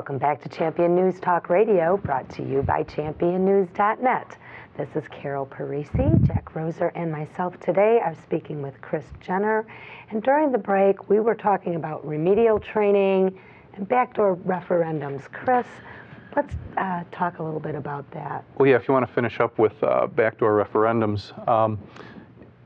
Welcome back to Champion News Talk Radio, brought to you by championnews.net. This is Carol Parisi. Jack Roser and myself today are speaking with Chris Jenner. And during the break, we were talking about remedial training and backdoor referendums. Chris, let's talk a little bit about that. Well, yeah, if you want to finish up with backdoor referendums,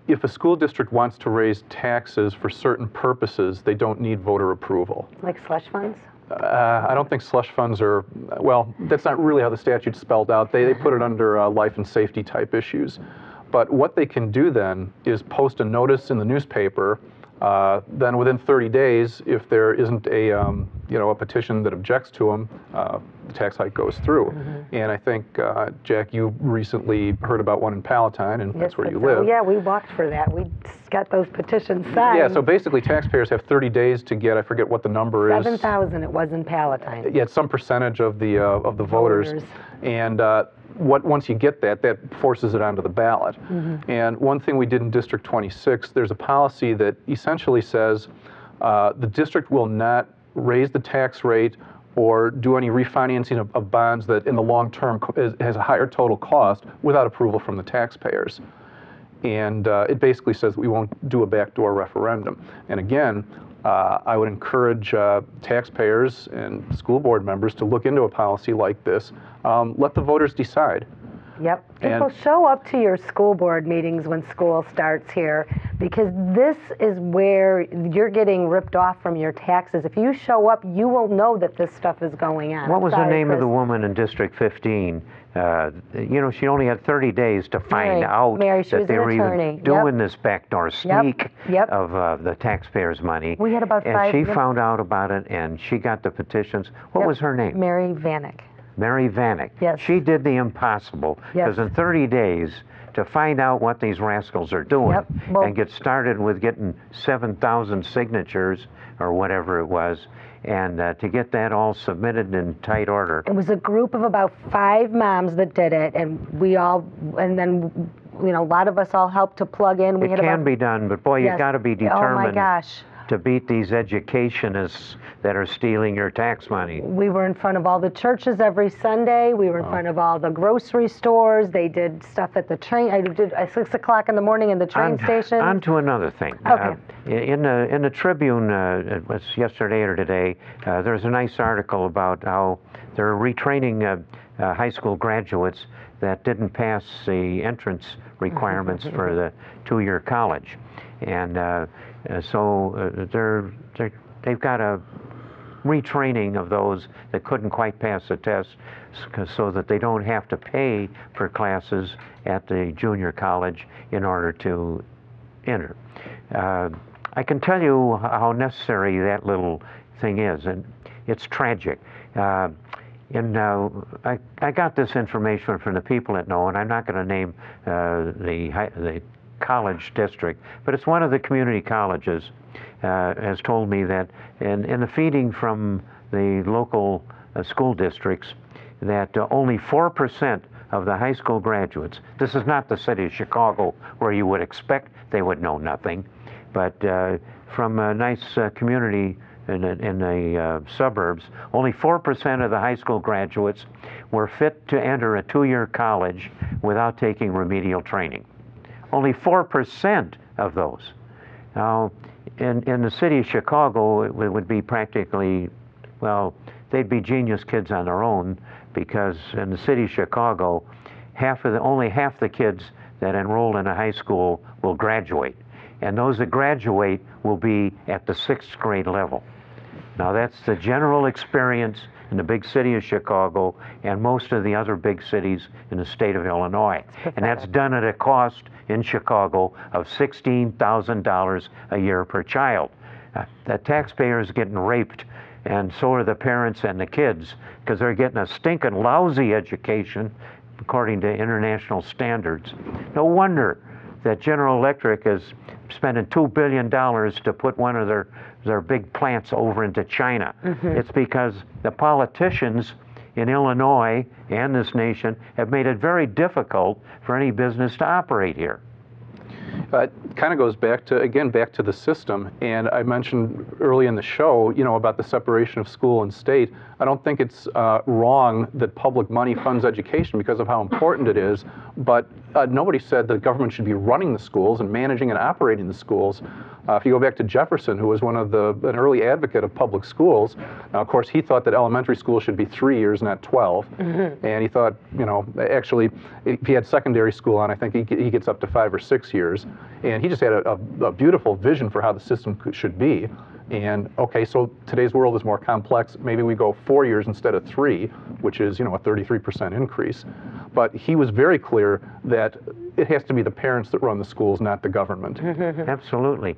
if a school district wants to raise taxes for certain purposes, they don't need voter approval. Like slush funds? I don't think slush funds are, well, that's not really how the statute's spelled out. They put it under life and safety type issues. But what they can do then is post a notice in the newspaper. Then within 30 days, if there isn't a petition that objects to them, the tax hike goes through. Mm-hmm. And I think, Jack, you recently heard about one in Palatine, and that's where you live. Yeah, we walked for that. We got those petitions signed. Yeah, so basically taxpayers have 30 days to get, I forget what the number is. 7,000 it was in Palatine. Yeah, it's some percentage of the voters. And once you get that, that forces it onto the ballot. Mm-hmm. And one thing we did in District 26, there's a policy that essentially says the district will not raise the tax rate or do any refinancing of bonds that in the long term has a higher total cost without approval from the taxpayers. And it basically says we won't do a backdoor referendum. And again, I would encourage taxpayers and school board members to look into a policy like this. Let the voters decide. Yep. People show up to your school board meetings when school starts here, because this is where you're getting ripped off from your taxes. If you show up, you will know that this stuff is going on. What was the name of the woman in District 15? She only had 30 days to find out that they were even doing this backdoor sneak of the taxpayers' money. We had about five. And she found out about it, and she got the petitions. What was her name? Mary Vanek. Mary Vanek. Yes. She did the impossible, because in 30 days, to find out what these rascals are doing and get started with getting 7,000 signatures or whatever it was, and to get that all submitted in tight order. It was a group of about 5 moms that did it, and then a lot of us all helped to plug in. It can be done, but boy, you got to be determined. Oh my gosh. To beat these educationists that are stealing your tax money. We were in front of all the churches every Sunday. We were in front of all the grocery stores. They did stuff at the train. I did at 6 o'clock in the morning in the train station. On to another thing. Okay. In the Tribune, it was yesterday or today, there's a nice article about how they're retraining high school graduates that didn't pass the entrance requirements for the 2-year college. And so they've got a retraining of those that couldn't quite pass the test, so that they don't have to pay for classes at the junior college in order to enter. I can tell you how necessary that little thing is, and it's tragic. I got this information from the people that know, and I'm not going to name the college district, but it's one of the community colleges has told me that in the feeding from the local school districts, that only 4% of the high school graduates, this is not the city of Chicago where you would expect they would know nothing, but from a nice community in the suburbs, only 4% of the high school graduates were fit to enter a 2-year college without taking remedial training. Only 4% of those. Now, in the city of Chicago, it would be practically, well, they'd be genius kids on their own, because in the city of Chicago, only half the kids that enroll in a high school will graduate. And those that graduate will be at the 6th grade level. Now, that's the general experience in the big city of Chicago and most of the other big cities in the state of Illinois. And that's done at a cost in Chicago of $16,000 a year per child. The taxpayer is getting raped, and so are the parents and the kids, because they're getting a stinking lousy education according to international standards. No wonder that General Electric is spending $2 billion to put one of their big plants over into China. Mm-hmm. It's because the politicians in Illinois and this nation have made it very difficult for any business to operate here. kind of goes back to, again, back to the system. And I mentioned early in the show, about the separation of school and state. I don't think it's wrong that public money funds education because of how important it is, but nobody said the government should be running the schools and managing and operating the schools. If you go back to Jefferson, who was an early advocate of public schools, now, of course, he thought that elementary school should be 3 years, not 12. And he thought, actually, if he had secondary school on, I think he gets up to 5 or 6 years. And he just had a beautiful vision for how the system should be. And okay, so today's world is more complex. Maybe we go 4 years instead of 3, which is, a 33% increase. But he was very clear that it has to be the parents that run the schools, not the government. Absolutely.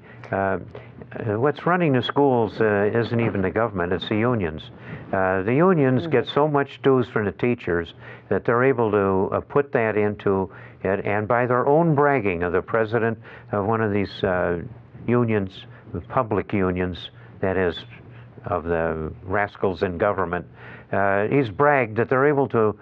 What's running the schools isn't even the government, it's the unions. The unions get so much dues from the teachers that they're able to put that into it, and by their own bragging of the president of one of these unions, the public unions, that is, of the rascals in government, he's bragged that they're able to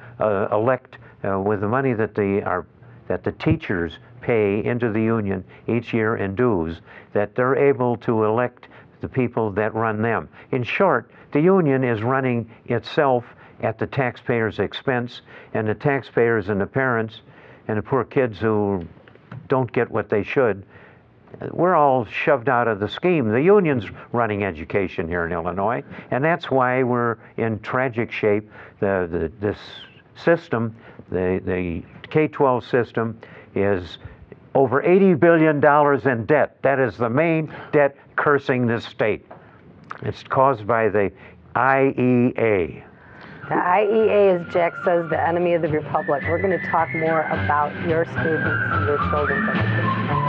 elect with the money that the teachers pay into the union each year in dues, that they're able to elect the people that run them. In short, the union is running itself at the taxpayers' expense, and the taxpayers and the parents and the poor kids who don't get what they should, we're all shoved out of the scheme. The union's running education here in Illinois, and that's why we're in tragic shape. This system, the K-12 system, is over $80 billion in debt. That is the main debt cursing this state. It's caused by the IEA. The IEA, as Jack says, the enemy of the republic. We're going to talk more about your students and your children's education.